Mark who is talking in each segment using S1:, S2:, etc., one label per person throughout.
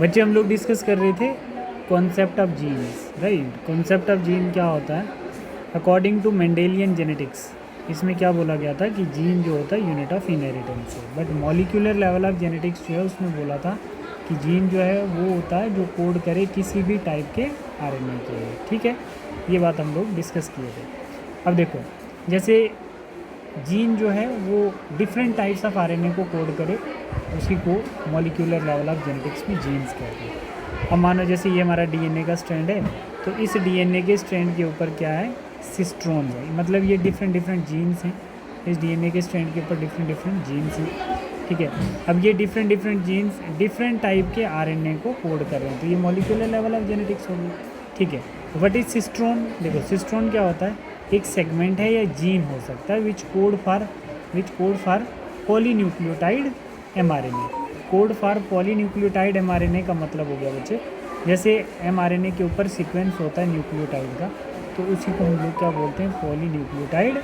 S1: बच्चे हम लोग डिस्कस कर रहे थे concept of genes, right. Concept of gene क्या होता है? अकॉर्डिंग टू मेंडेलियन जेनेटिक्स, इसमें क्या बोला गया था कि जीन जो होता है यूनिट ऑफ इनहेरिटेंस है, but molecular level of genetics जो है उसमें बोला था कि जीन जो है वो होता है जो कोड करे किसी भी टाइप के आरएनए के लिए, ठीक है। ये बात हम लोग डिस्कस किए थे। अब देखो, जैसे जीन जो है वो डिफरेंट टाइप्स ऑफ आरएनए को कोड करे, उसी को मॉलिक्यूलर लेवल ऑफ जेनेटिक्स में जीन्स कहते हैं। अब मानो जैसे ये हमारा डीएनए का स्ट्रैंड है, तो इस डीएनए के स्ट्रैंड के ऊपर क्या है? सिस्ट्रोन है, मतलब ये डिफरेंट डिफरेंट जीन्स हैं। इस डीएनए के स्ट्रैंड के ऊपर डिफरेंट डिफरेंट जीन्स हैं, ठीक है। अब ये different different genes different type के आरएनए को कोड कर रहे हैं, तो ये मॉलिक्यूलर लेवल ऑफ जेनेटिक्स होगी, ठीक है। What is cistron? देखो, सिस्ट्रोन क्या होता है? एक सेगमेंट है या जीन हो सकता है विच code for polynucleotide mRNA. Code for polynucleotide mRNA का मतलब हो गया बच्चे, जैसे एमआरएनए के ऊपर सीक्वेंस होता है न्यूक्लियोटाइड का, तो उसी को हम लोग क्या बोलते हैं? पॉलीन्यूक्लियोटाइड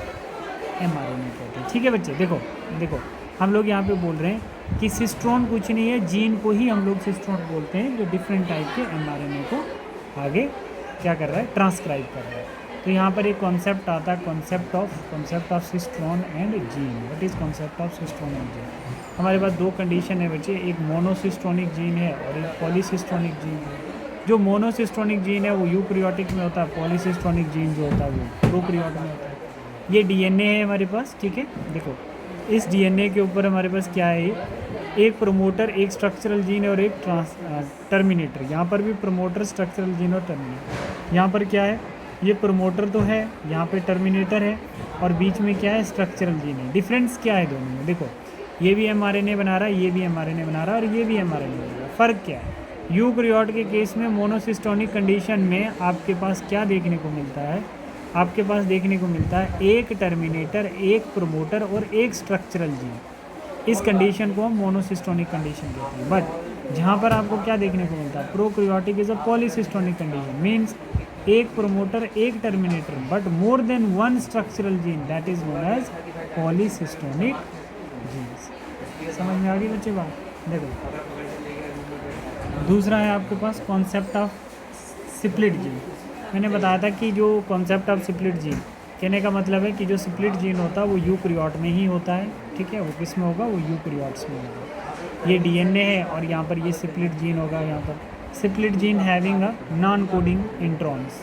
S1: एमआरएनए कहते हैं, ठीक है बच्चे। देखो हम लोग यहाँ पे बोल रहे हैं कि सिस्ट्रोन कुछ नहीं है, जीन को ही हम लोग सिस्ट्रोन बोलते हैं, जो डिफरेंट टाइप के एमआरएनए को आगे क्या कर रहा है? ट्रांसक्राइब कर रहा है। तो यहाँ पर एक कॉन्सेप्ट आता है, concept of cistron and gene. What is concept of cistron and gene? हमारे पास दो कंडीशन है बच्चे, एक मोनोसिस्टोनिक जीन है और एक पॉलीसिस्टोनिक जीन है। जो मोनोसिस्टोनिक जीन है वो यूकैरियोटिक में होता है, पॉलीसिस्टोनिक जीन जो होता है वो प्रोकैरियोट में होता है। ये डीएनए है हमारे पास, ठीक है। देखो, इस डीएनए के ऊपर हमारे पास क्या है? एक प्रोमोटर, एक स्ट्रक्चरल जीन और एक टर्मिनेटर। यहाँ पर भी प्रोमोटर, स्ट्रक्चरल जीन और टर्मिनेटर। यहाँ पर क्या है? ये प्रोमोटर तो है, यहाँ पे टर्मिनेटर है, और बीच में क्या है? स्ट्रक्चरल जीन है। डिफरेंस क्या है दोनों में? देखो, ये भी एमआरएनए बना रहा है, ये भी एमआरएनए बना रहा है, और ये भी एमआरएनए बना रहा है। फ़र्क क्या है? यूकैरियोट के केस में मोनोसिस्टोनिक कंडीशन में आपके पास क्या देखने को मिलता है? आपके पास देखने को मिलता है एक टर्मिनेटर, एक प्रोमोटर और एक स्ट्रक्चरल जीन। इस कंडीशन को हम मोनोसिस्टोनिक कंडीशन कहते हैं। बट जहाँ पर आपको क्या देखने को मिलता है? Prokaryotic is a polycistronic condition, means एक प्रोमोटर, एक terminator, but more than one structural gene, that is known as polycistronic genes. समझ में आ गई बच्चे बात? देखो, दूसरा है आपके पास कॉन्सेप्ट ऑफ स्प्लिट जीन। मैंने बताया था कि जो कॉन्सेप्ट ऑफ स्प्लिट जीन कहने का मतलब है कि जो स्प्लिट जीन होता है वो यूकैरियोट में ही होता है, ठीक है। वो किस में होगा? वो यूकैरियोट्स में होगा। ये डीएनए है और यहाँ पर ये स्प्लिट जीन होगा। यहाँ पर split gene having a non coding introns.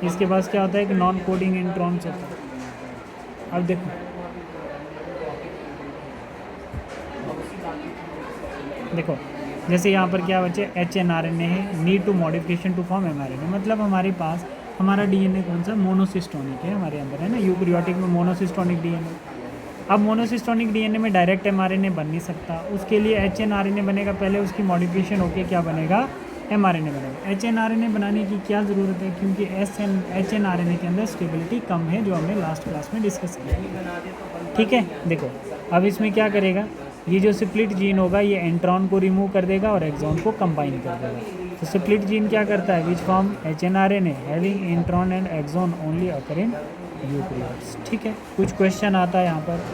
S1: इसके पास क्या होता है? एक नॉन कोडिंग इंट्रॉन्स होता है। अब देखो जैसे यहाँ पर क्या बच्चे? एचएनआरएनए है, need to modification to form mRNA. मतलब हमारे पास हमारा डीएनए कौन सा? मोनोसिस्टोनिक है हमारे अंदर, है ना। यूकैरियोटिक में मोनोसिस्टोनिक डीएनए। अब मोनोसिस्टोनिक डीएनए में डायरेक्ट एमआरएनए बन नहीं सकता, उसके लिए एचएनआरएनए बनेगा, पहले उसकी मॉडिफिकेशन होकर क्या बनेगा? एमआरएनए बनेगा। एचएनआरएनए बनाने की क्या ज़रूरत है? क्योंकि एचएनआरएनए के अंदर स्टेबिलिटी कम है, जो हमने लास्ट क्लास में डिस्कस किया, ठीक है। देखो, अब इसमें क्या करेगा? ये जो स्प्लिट जीन होगा ये एंट्रॉन को रिमूव कर देगा और एक्सॉन को कंबाइन कर देगा। तो स्प्लिट जीन क्या करता है? Which form hnRNA having intron and exon only occur in eukaryotes, ठीक है। कुछ क्वेश्चन आता है यहाँ पर।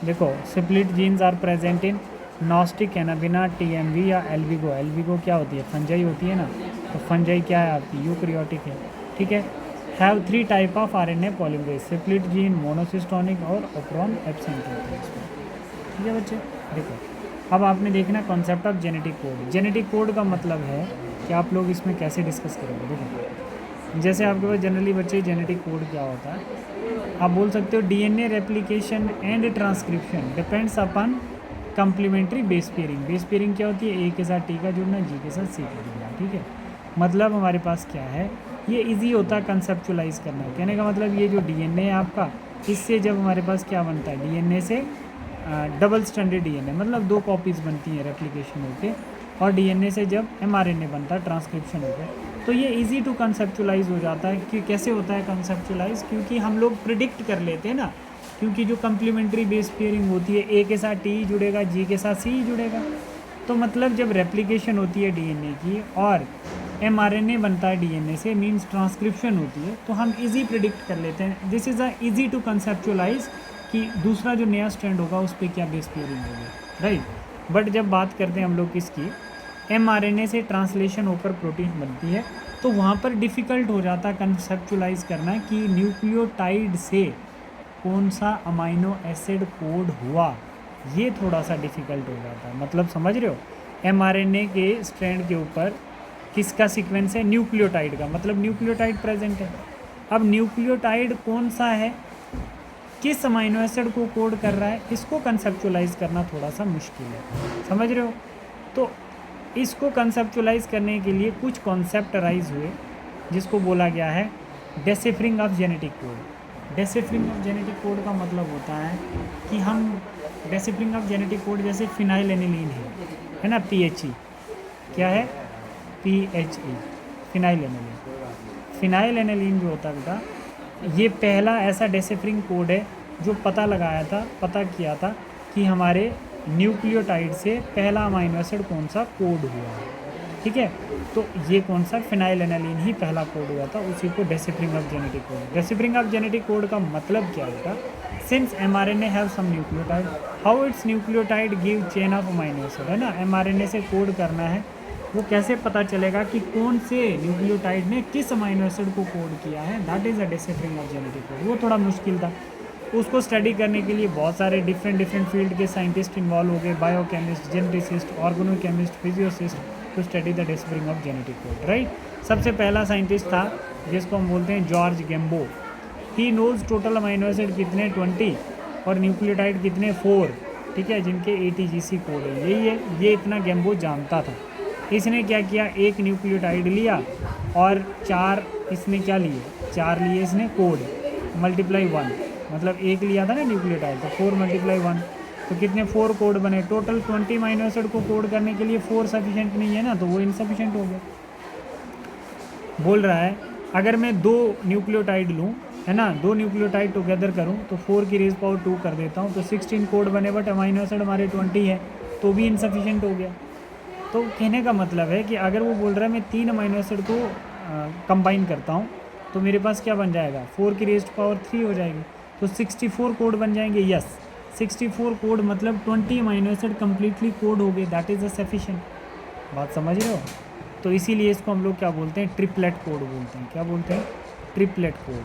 S1: देखो, split genes are present in Nostoc, Anabaena, TMV या एल्विगो। एल्विगो क्या होती है? फंजाई होती है ना। तो फंजाई क्या है आपकी? यूकैरियोटिक है, ठीक है। Have 3 type of RNA polymerase, split gene, monocistronic और ओप्रोन एब्सेंट होते हैं इसमें, ठीक है बच्चे। देखो, अब आपने देखना concept of genetic code. Genetic code का मतलब है कि आप लोग इसमें कैसे डिस्कस करेंगे। देखो, जैसे आपके पास जनरली बच्चे जेनेटिक कोड क्या होता है? आप बोल सकते हो DNA replication and transcription depends upon complementary base pairing. Base pairing क्या होती है? ए के साथ टी का जुड़ना, जी के साथ सी का जुड़ना, ठीक है। मतलब हमारे पास क्या है? ये इजी होता है कंसेप्चुलाइज करना। कहने का मतलब ये जो डीएनए है आपका, इससे जब हमारे पास क्या बनता है? डीएनए से डबल स्टैंडर्ड डीएनए, मतलब 2 कॉपीज़ बनती हैं रेप्लिकेशन होके, और डीएनए से जब एमआरएनए बनता है ट्रांसक्रिप्शन होकर, तो ये इजी टू कंसेप्चुलाइज हो जाता है। कि कैसे होता है कंसेप्चुलाइज? क्योंकि हम लोग प्रिडिक्ट कर लेते हैं ना, क्योंकि जो कम्प्लीमेंट्री बेस पेयरिंग होती है, ए के साथ टी जुड़ेगा, जी के साथ सी जुड़ेगा। तो मतलब जब रेप्लिकेशन होती है डीएनए की और एमआरएनए बनता है डीएनए से, मींस ट्रांसक्रिप्शन होती है, तो हम इजी प्रिडिक्ट कर लेते हैं। This is a easy to conceptualize कि दूसरा जो नया स्ट्रैंड होगा उस पर क्या बेस पेयरिंग होगी, राइट। बट जब बात करते हैं हम लोग किसकी, mRNA से ट्रांसलेशन होकर प्रोटीन बनती है, तो वहाँ पर डिफ़िकल्ट हो जाता कंसेप्चुलाइज करना कि न्यूक्लियोटाइड से कौन सा अमाइनो एसिड कोड हुआ, ये थोड़ा सा डिफ़िकल्ट हो जाता है। मतलब समझ रहे हो, mRNA के स्ट्रैंड के ऊपर किसका सीक्वेंस है, न्यूक्लियोटाइड का, मतलब न्यूक्लियोटाइड प्रेजेंट है। अब न्यूक्लियोटाइड कौन सा है, किस अमाइनो एसिड को कोड कर रहा है, इसको कंसेप्चुलाइज करना थोड़ा सा मुश्किल है, समझ रहे हो। तो इसको कंसेप्चुलाइज करने के लिए कुछ कॉन्सेप्ट अराइज हुए, जिसको बोला गया है deciphering of genetic code. Deciphering of genetic code का मतलब होता है कि हम डेसिफरिंग ऑफ जेनेटिक कोड, जैसे फिनाइलएनिलीन है ना, PHE क्या है, PHE फिनाइलएनिलीन। फिनाइलएनिलीन जो होता है बेटा, ये पहला ऐसा डेसिफरिंग कोड है जो पता किया था कि हमारे न्यूक्लियोटाइड से पहला अमाइनो एसिड कौन सा कोड हुआ है, ठीक है। तो ये कौन सा, फिनाइलएनिलीन ही पहला कोड हुआ था, उसी को deciphering of genetic code. Deciphering of genetic code का मतलब क्या होगा, since mRNA have some nucleotide, how its nucleotide give chain of amino acid, है ना। mRNA से कोड करना है, वो कैसे पता चलेगा कि कौन से न्यूक्लियोटाइड ने किस अमाइनो एसिड को कोड किया है, that is a deciphering of genetic code. वो थोड़ा मुश्किल था, उसको स्टडी करने के लिए बहुत सारे डिफरेंट फील्ड के साइंटिस्ट इन्वॉल्व हो गए, biochemist, geneticist, organochemist, physicist, to study the deciphering of genetic code, right. सबसे पहला साइंटिस्ट था जिसको हम बोलते हैं George Gamow. He knows total amino acid कितने 20 और न्यूक्लियोटाइड कितने 4, ठीक है, जिनके ATGC कोड है, यही है, ये इतना गेम्बो जानता था। इसने क्या किया, एक न्यूक्लियोटाइड लिया और 4 इसने क्या लिए, 4 लिए इसने कोड, मल्टीप्लाई 1, मतलब एक लिया था ना न्यूक्लियोटाइड, तो 4 मल्टीप्लाई 1, तो कितने 4 कोड बने। टोटल 20 अमाइनो एसिड को कोड करने के लिए 4 सफिशिएंट नहीं है ना, तो वो इनसफिशिएंट हो गया। बोल रहा है अगर मैं 2 न्यूक्लियोटाइड लूँ, है ना, 2 न्यूक्लियोटाइड टुगेदर करूँ तो 4 की रेज़ पावर 2 कर देता हूँ, तो 16 कोड बने, बट अमाइनो एसिड हमारे 20 है, तो भी इनसफिशिएंट हो गया। तो कहने का मतलब है कि अगर वो बोल रहा है मैं 3 अमाइनो एसिड को कंबाइन करता हूँ, तो मेरे पास क्या बन जाएगा, 4 की रेज़ पावर 3 हो जाएगी, तो 64 कोड बन जाएंगे। यस, 64 कोड मतलब 20 अमाइनो एसिड कम्प्लीटली कोड हो गए, दैट इज़ अ सफिशिएंट। बात समझ रहे हो। तो इसीलिए इसको हम लोग क्या बोलते हैं, ट्रिपलेट कोड बोलते हैं। क्या बोलते हैं, ट्रिपलेट कोड।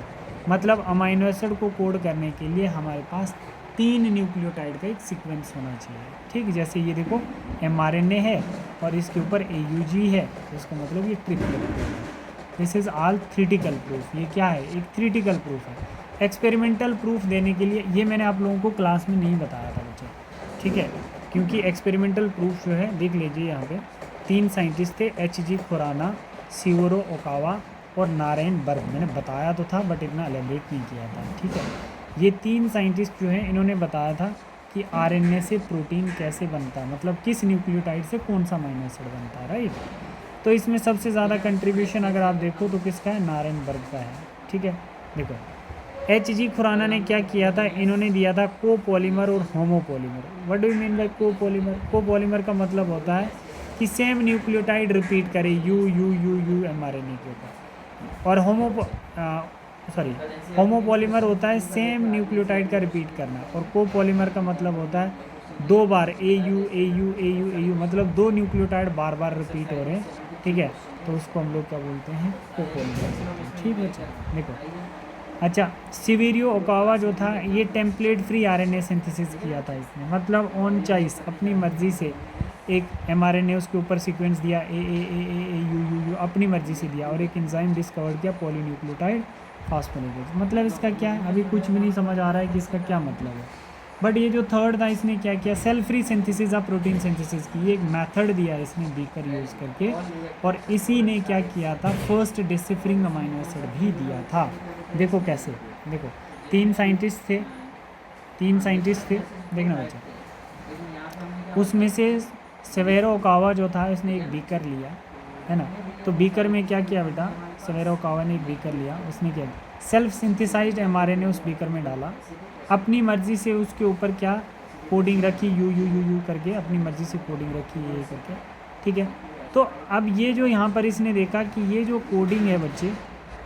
S1: मतलब अमाइनो एसिड को कोड करने के लिए हमारे पास 3 न्यूक्लियोटाइड का एक सीक्वेंस होना चाहिए, ठीक। जैसे ये देखो mRNA है और इसके ऊपर AUG है, तो इसका मतलब ये ट्रिपलेट कोड है। This is all theoretical proof. ये क्या है, एक थ्योरेटिकल प्रूफ है। एक्सपेरिमेंटल प्रूफ देने के लिए ये मैंने आप लोगों को क्लास में नहीं बताया था बच्चों, ठीक है, क्योंकि एक्सपेरिमेंटल प्रूफ जो है, देख लीजिए यहाँ पे 3 साइंटिस्ट थे, HG खुराना, शिवरो ओकावा और नारायण बर्ग। मैंने बताया तो था बट इतना एलेबरेट नहीं किया था, ठीक है। ये 3 साइंटिस्ट जो हैं, इन्होंने बताया था कि RNA से प्रोटीन कैसे बनता है, मतलब किस न्यूक्लियोटाइड से कौन सा अमाइनो एसिड बनता है, राइट। तो इसमें सबसे ज़्यादा कंट्रीब्यूशन अगर आप देखो तो किसका है, नारायण बर्ग का है, ठीक है। देखो HG खुराना ने क्या किया था, इन्होंने दिया था कोपॉलीमर और homopolymer. What do you mean by copolymer. Copolymer का मतलब होता है कि सेम न्यूक्लियोटाइड रिपीट करे यू mRNA के ऊपर, और होमोपॉलीमर होता है सेम न्यूक्लियोटाइड का रिपीट करना, और कोपॉलीमर का मतलब होता है 2 बार AU, मतलब 2 न्यूक्लियोटाइड बार बार रिपीट हो रहे हैं, ठीक है, तो उसको हम लोग क्या बोलते हैं, कोपॉलीमर, ठीक है। देखो अच्छा, सिवेरियो ओकावा जो था, ये टेम्पलेट फ्री RNA सिंथेसिस किया था इसने, मतलब ऑन चॉइस, अपनी मर्जी से एक mRNA उसके ऊपर सीक्वेंस दिया AAAAAU अपनी मर्जी से दिया, और एक एंजाइम डिस्कवर किया पॉलीन्यूक्लियोटाइड फॉस्फोलिपेज। मतलब इसका क्या है, अभी कुछ भी नहीं समझ आ रहा है कि इसका क्या मतलब है। बट ये जो थर्ड था, इसने क्या किया, cell free synthesis of protein synthesis की एक मेथड दिया इसने बीकर यूज़ करके, और इसी ने क्या किया था, फर्स्ट डिसिफरिंग अमाइनो एसिड भी दिया था। देखो कैसे, देखो 3 साइंटिस्ट थे, देखना बच्चा, उसमें से सेवेरो ओकावा जो था, इसने एक बीकर लिया, है ना। तो बीकर में क्या किया बेटा, सेवेरो ओकावा ने एक बीकर लिया, उसने क्या सेल्फ सिंथेसाइज्ड mRNA उस बीकर में डाला, अपनी मर्ज़ी से उसके ऊपर क्या कोडिंग रखी, यू करके अपनी मर्ज़ी से कोडिंग रखी ये करके, ठीक है। तो अब ये जो यहाँ पर इसने देखा कि ये जो कोडिंग है बच्चे,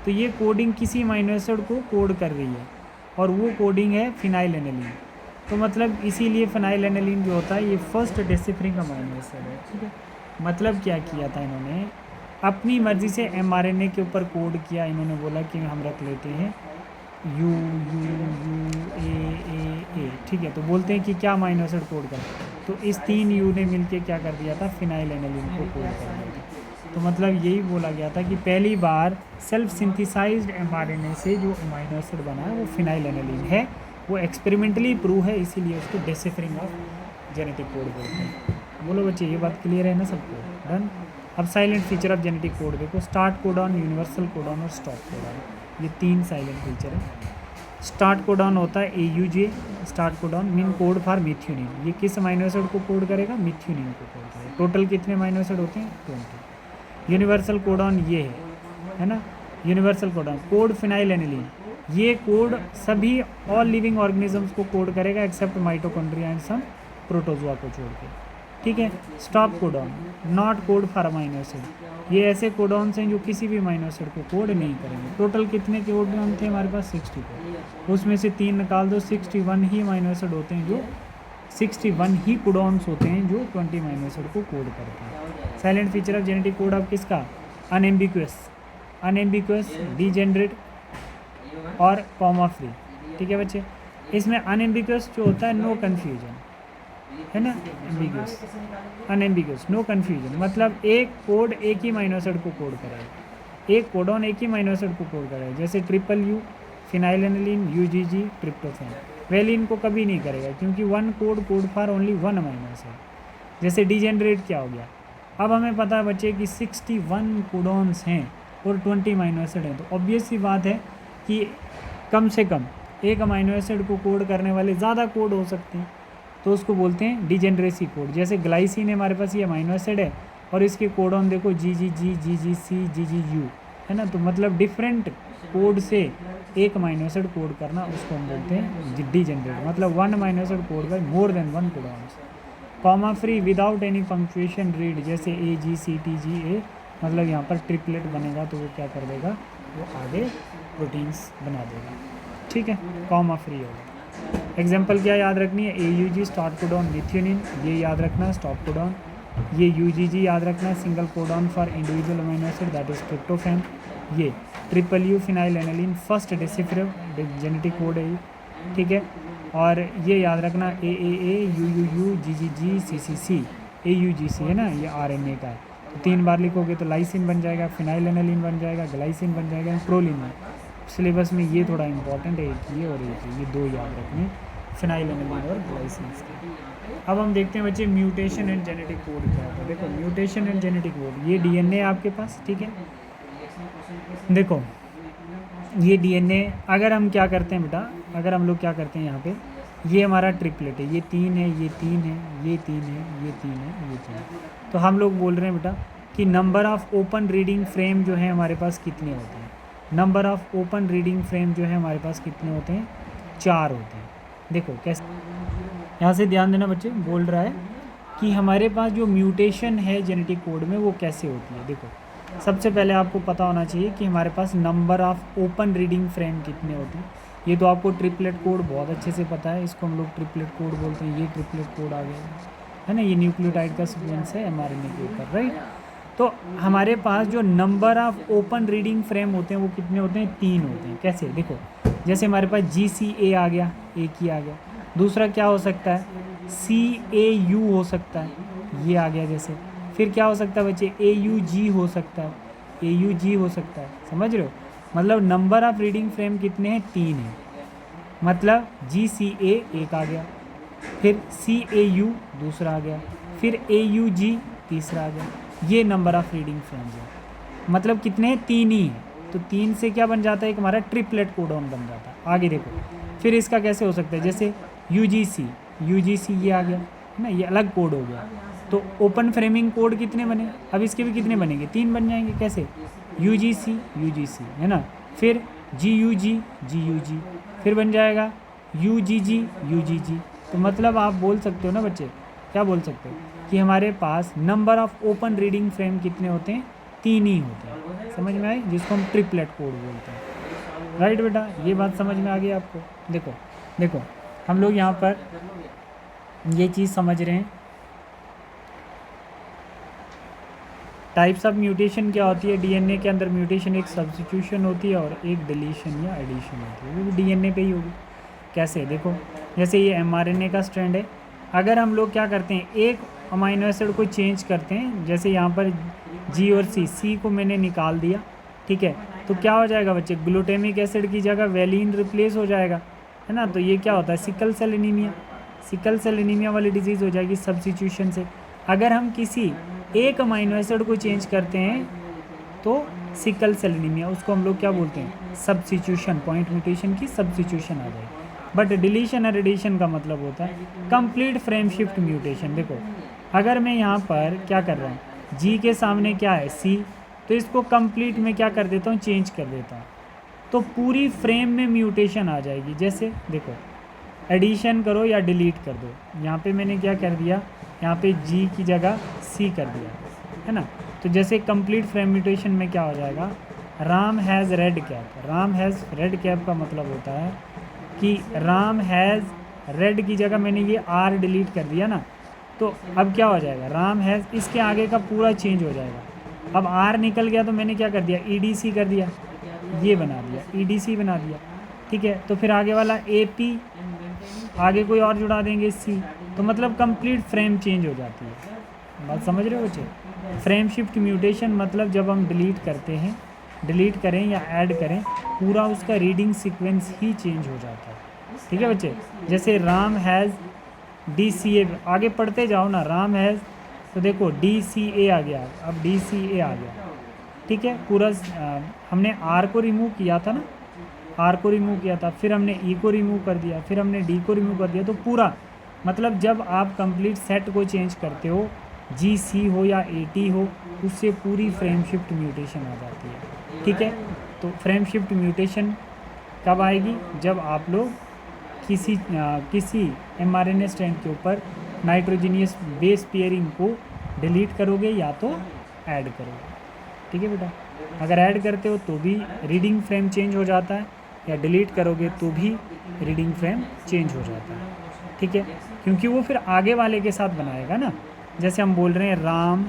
S1: तो ये कोडिंग किसी अमाइनो एसिड को कोड कर रही है, और वो कोडिंग है फिनाइलएनिलीन। तो मतलब इसीलिए फिनाइलएनिलीन जो होता है ये फर्स्ट डेसिफरिंग अमाइनो एसिड है, ठीक है। मतलब क्या किया था इन्होंने, अपनी मर्ज़ी से mRNA के ऊपर कोड किया। इन्होंने बोला कि हम रख लेते हैं यू यू यू ए, ठीक है। तो बोलते हैं कि क्या अमाइनो एसिड कोड कर, तो इस 3 यू ने मिलके क्या कर दिया था, फिनाइल एनालिन को कोड कर दिया था। तो मतलब यही बोला गया था कि पहली बार सेल्फ सिंथेसाइज्ड mRNA से जो अमाइनो एसिड बना है वो फिनाइल एनालिन है। वो एक्सपेरिमेंटली प्रूव है, इसीलिए उसको डिसिफरिंग ऑफ जेनेटिक कोड बोलते हैं। बोलो बच्चे, ये बात क्लियर है ना सबको? डन। अब silent feature of genetic code देखो, स्टार्ट कोडॉन, यूनिवर्सल कोडॉन और स्टॉप कोडॉन, ये 3 साइलेंट फीचर है। स्टार्ट कोडॉन होता है AUG, start codon mean code for methionine. ये किस अमाइनो एसिड को कोड करेगा, मिथ्यूनिन को कोड करेगा। टोटल कितने अमाइनो एसिड होते हैं, 20। यूनिवर्सल कोडॉन ये है ना, universal codon code phenyl aniline, ये कोड सभी ऑल लिविंग ऑर्गेनिजम्स को कोड करेगा accept mitochondria and some protozoa को छोड़ के, ठीक है। Stop codon not code for amino acid, ये ऐसे कोडॉन्स हैं जो किसी भी अमाइनो एसिड को कोड नहीं करेंगे। टोटल कितने कोडॉन थे हमारे पास, 64, उसमें से 3 निकाल दो, 61 ही अमाइनो एसिड होते हैं जो 61 ही कोडॉन्स होते हैं जो 20 अमाइनो एसिड को कोड करते हैं। Silent feature of genetic code अब किसका, अनएम्बिक्यूअस, डीजेनरेट और कॉमा फ्री, ठीक है बच्चे। इसमें अनएम्बिक्यूअस जो होता है नो कन्फ्यूजन, है ना, एम्बिग्यूअस, अनएम्बिग्यूअस, नो कन्फ्यूजन, मतलब एक कोड एक ही अमाइनो एसिड को कोड कराए, एक कोडॉन एक ही अमाइनो एसिड को कोड कराए। जैसे triple U, phenyl aniline, UGG, tryptophan. Valine को कभी नहीं करेगा क्योंकि one code for only one amino acid. जैसे डीजेनरेट क्या हो गया, अब हमें पता है बच्चे कि 61 कोडॉन्स हैं और 20 अमाइनो एसिड हैं, तो ऑब्वियस सी बात है कि कम से कम एक अमाइनो एसिड को कोड करने वाले ज़्यादा कोड हो सकते हैं, तो उसको बोलते हैं डिजेनरेसी कोड। जैसे ग्लाइसिन है हमारे पास, ये अमाइनो एसिड है और इसके कोडॉन देखो GGG, GGC, GGU, है ना। तो मतलब डिफरेंट कोड से एक अमाइनो एसिड कोड करना, उसको हम बोलते हैं डिजेनरेट, मतलब one amino acid code by more than one codons. Comma free without any punctuation read, जैसे AGCTGA, मतलब यहाँ पर ट्रिपलेट बनेगा तो वो क्या कर देगा, वो आगे प्रोटीन्स बना देगा, ठीक है, कॉमा फ्री होगा। एग्जाम्पल क्या याद रखनी है, AUG स्टार्ट कोडॉन मिथ्यूनिन, ये याद रखना स्टॉप कोडॉन। ये UGG याद रखना single codon for individual amino acid that is tryptophan. ये triple U phenyl alanine first decipher genetic code है, ठीक है। और ये याद रखना AAA, UUU, GGG, CCC, AUGC है ना, ये RNA का है। तो 3 बार लिखोगे तो लाइसिन बन जाएगा, फिनाइल एनालिन बन जाएगा, ग्लाइसिन बन जाएगा, प्रोलिन। सिलेबस में ये थोड़ा इंपॉर्टेंट है, एक ये और एक ये 2 याद रखने, फिनाइल एनालिन और ग्लाइसिन के। अब हम देखते हैं बच्चे म्यूटेशन एंड जेनेटिक कोड क्या होता है। देखो म्यूटेशन एंड जेनेटिक कोड, ये DNA आपके पास, ठीक है। देखो ये DNA, अगर हम क्या करते हैं बेटा, अगर हम लोग क्या करते हैं यहाँ पे, ये हमारा ट्रिपलेट है, ये 3 है, ये 3 है, ये 3 है, ये 3 है, ये 3 है। तो हम लोग बोल रहे हैं बेटा कि number of open reading frame जो है हमारे पास कितने होते हैं, number of open reading frame जो है हमारे पास कितने होते हैं, 4 होते हैं। देखो कैसे, यहाँ से ध्यान देना बच्चे, बोल रहा है कि हमारे पास जो म्यूटेशन है जेनेटिक कोड में वो कैसे होती है। देखो सबसे पहले आपको पता होना चाहिए कि हमारे पास number of open reading frame कितने होते हैं। ये तो आपको ट्रिपलेट कोड बहुत अच्छे से पता है, इसको हम लोग ट्रिपलेट कोड बोलते हैं। ये ट्रिपलेट कोड आ गया है ना, ये न्यूक्लियोटाइड का सीक्वेंस है mRNA के ऊपर, राइट। तो हमारे पास जो number of open reading frame होते हैं वो कितने होते हैं, 3 होते हैं। कैसे, देखो जैसे हमारे पास GCA आ गया, एक ही आ गया। दूसरा क्या हो सकता है, CAU हो सकता है, ये आ गया जैसे। फिर क्या हो सकता है बच्चे, AUG हो सकता है, AUG हो सकता है, समझ रहे हो। मतलब नंबर ऑफ़ रीडिंग फ्रेम कितने हैं, 3 हैं। मतलब GCA एक आ गया, फिर CAU दूसरा आ गया, फिर AUG तीसरा आ गया। ये नंबर ऑफ़ रीडिंग फ्रेम्स है, मतलब कितने हैं, 3 ही हैं। तो 3 से क्या बन जाता है, एक हमारा ट्रिपलेट कोडॉन बन जाता है। आगे देखो फिर इसका कैसे हो सकता है, जैसे UGC ये आ गया है ना, ये अलग कोड हो गया। तो ओपन फ्रेमिंग कोड कितने बने, अब इसके भी कितने बनेंगे, 3 बन जाएंगे। कैसे, UGC है ना, फिर GUG, फिर बन जाएगा UGG। तो मतलब आप बोल सकते हो ना बच्चे, क्या बोल सकते हो कि हमारे पास number of open reading frame कितने होते हैं, 3 ही होते हैं। समझ में आई, जिसको हम ट्रिपलेट कोड बोलते हैं, राइट बेटा। ये बात समझ में आ गई आपको। देखो हम लोग यहाँ पर ये चीज़ समझ रहे हैं टाइप्स ऑफ म्यूटेशन क्या होती है डीएनए के अंदर? म्यूटेशन एक सब्स्टिट्यूशन होती है और एक डिलीशन या एडिशन होती है, वो भी डीएनए पे ही होगी। कैसे? देखो, जैसे ये एमआरएनए का स्ट्रैंड है, अगर हम लोग क्या करते हैं, एक अमाइनो एसिड को चेंज करते हैं, जैसे यहाँ पर जी और सी को मैंने निकाल दिया, ठीक है, तो क्या हो जाएगा बच्चे? ग्लूटामिक एसिड की जगह वैलिन रिप्लेस हो जाएगा, है ना। तो ये क्या होता है? Sickle cell anaemia. Sickle cell anaemia वाली डिजीज़ हो जाएगी सब्स्टिट्यूशन से। अगर हम किसी एक अमाइनो एसिड को चेंज करते हैं तो सिकल सेल एनीमिया, उसको हम लोग क्या बोलते हैं? सब्स्टिट्यूशन, पॉइंट म्यूटेशन की सब्स्टिट्यूशन आ जाएगी। बट डिलीशन और एडिशन का मतलब होता है कंप्लीट फ्रेम शिफ्ट म्यूटेशन। देखो, अगर मैं यहाँ पर क्या कर रहा हूँ, जी के सामने क्या है? सी, तो इसको कंप्लीट में क्या कर देता हूँ? चेंज कर देता हूँ, तो पूरी फ्रेम में म्यूटेशन आ जाएगी। जैसे देखो, एडिशन करो या डिलीट कर दो, यहाँ पे मैंने क्या कर दिया, यहाँ पे जी की जगह सी कर दिया, है ना। तो जैसे कंप्लीट फ्रेम म्यूटेशन में क्या हो जाएगा? Ram has red cap. Ram has red cap का मतलब होता है कि राम हैज़ रेड की जगह मैंने ये आर डिलीट कर दिया ना, तो अब क्या हो जाएगा? राम हैज़, इसके आगे का पूरा चेंज हो जाएगा। अब आर निकल गया तो मैंने क्या कर दिया? ईडीसी कर दिया, ये बना दिया, ईडीसी बना दिया, ठीक है। तो फिर आगे वाला एपी, आगे कोई और जुड़ा देंगे सी, तो मतलब कंप्लीट फ्रेम चेंज हो जाती है। बात समझ रहे हो बच्चे? फ्रेम शिफ्ट म्यूटेशन मतलब जब हम डिलीट करते हैं, डिलीट करें या ऐड करें, पूरा उसका रीडिंग सीक्वेंस ही चेंज हो जाता है, ठीक है बच्चे। जैसे राम हैज़ DCA, आगे पढ़ते जाओ ना, राम हैज़, तो देखो DCA आ गया, अब DCA आ गया, ठीक है। पूरा हमने आर को रिमूव किया था ना, आर को रिमूव किया था, फिर हमने ई को रिमूव कर दिया, फिर हमने डी को रिमूव कर दिया, तो पूरा मतलब जब आप कंप्लीट सेट को चेंज करते हो, GC हो या AT हो, उससे पूरी फ्रेम शिफ्ट म्यूटेशन आ जाती है, ठीक है। तो फ्रेम शिफ्ट म्यूटेशन कब आएगी? जब आप लोग किसी mRNA स्ट्रैंड के ऊपर नाइट्रोजीनियस बेस पेयरिंग को डिलीट करोगे या तो ऐड करोगे, ठीक है बेटा। अगर ऐड करते हो तो भी रीडिंग फ्रेम चेंज हो जाता है, या डिलीट करोगे तो भी रीडिंग फ्रेम चेंज हो जाता है, ठीक है, क्योंकि वो फिर आगे वाले के साथ बनाएगा ना। जैसे हम बोल रहे हैं राम,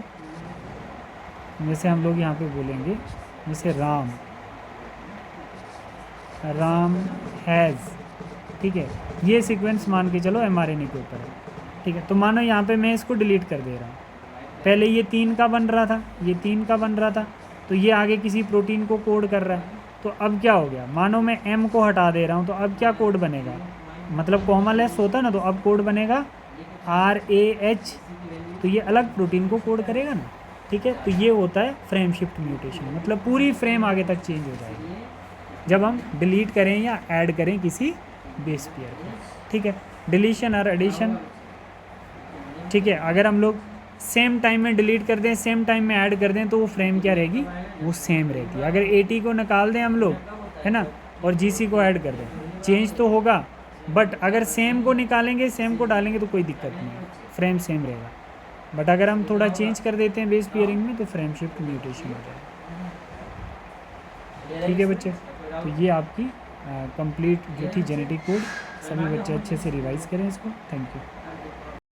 S1: जैसे हम लोग यहाँ पे बोलेंगे, जैसे राम हैज़, ठीक है, ये सीक्वेंस मान के चलो mRNA के ऊपर है, ठीक है। तो मानो यहाँ पे मैं इसको डिलीट कर दे रहा हूँ, पहले ये 3 का बन रहा था, ये 3 का बन रहा था, तो ये आगे किसी प्रोटीन को कोड कर रहा है, तो अब क्या हो गया? मानो मैं M को हटा दे रहा हूँ, तो अब क्या कोड बनेगा? मतलब कॉमा लेस होता है ना, तो अब कोड बनेगा RH, तो ये अलग प्रोटीन को कोड करेगा ना, ठीक है। तो ये होता है फ्रेम शिफ्ट म्यूटेशन, मतलब पूरी फ्रेम आगे तक चेंज हो जाएगी जब हम डिलीट करें या ऐड करें किसी बेस पेयर को, ठीक है। डिलीशन और एडिशन, ठीक है, अगर हम लोग सेम टाइम में डिलीट कर दें, सेम टाइम में ऐड कर दें, तो वो फ्रेम क्या रहेगी? वो सेम रहेगी। अगर AT को निकाल दें हम लोग, है ना, और GC को ऐड कर दें, चेंज तो होगा, बट अगर सेम को निकालेंगे, सेम को डालेंगे तो कोई दिक्कत नहीं है, फ्रेम सेम रहेगा। बट अगर हम थोड़ा चेंज कर देते हैं बेस पेयरिंग में, तो फ्रेम शिफ्ट म्यूटेशन हो जाएगा, ठीक है बच्चे। तो ये आपकी कंप्लीट जो थी जेनेटिक कोड, सभी बच्चे अच्छे से रिवाइज करें इसको। Thank you.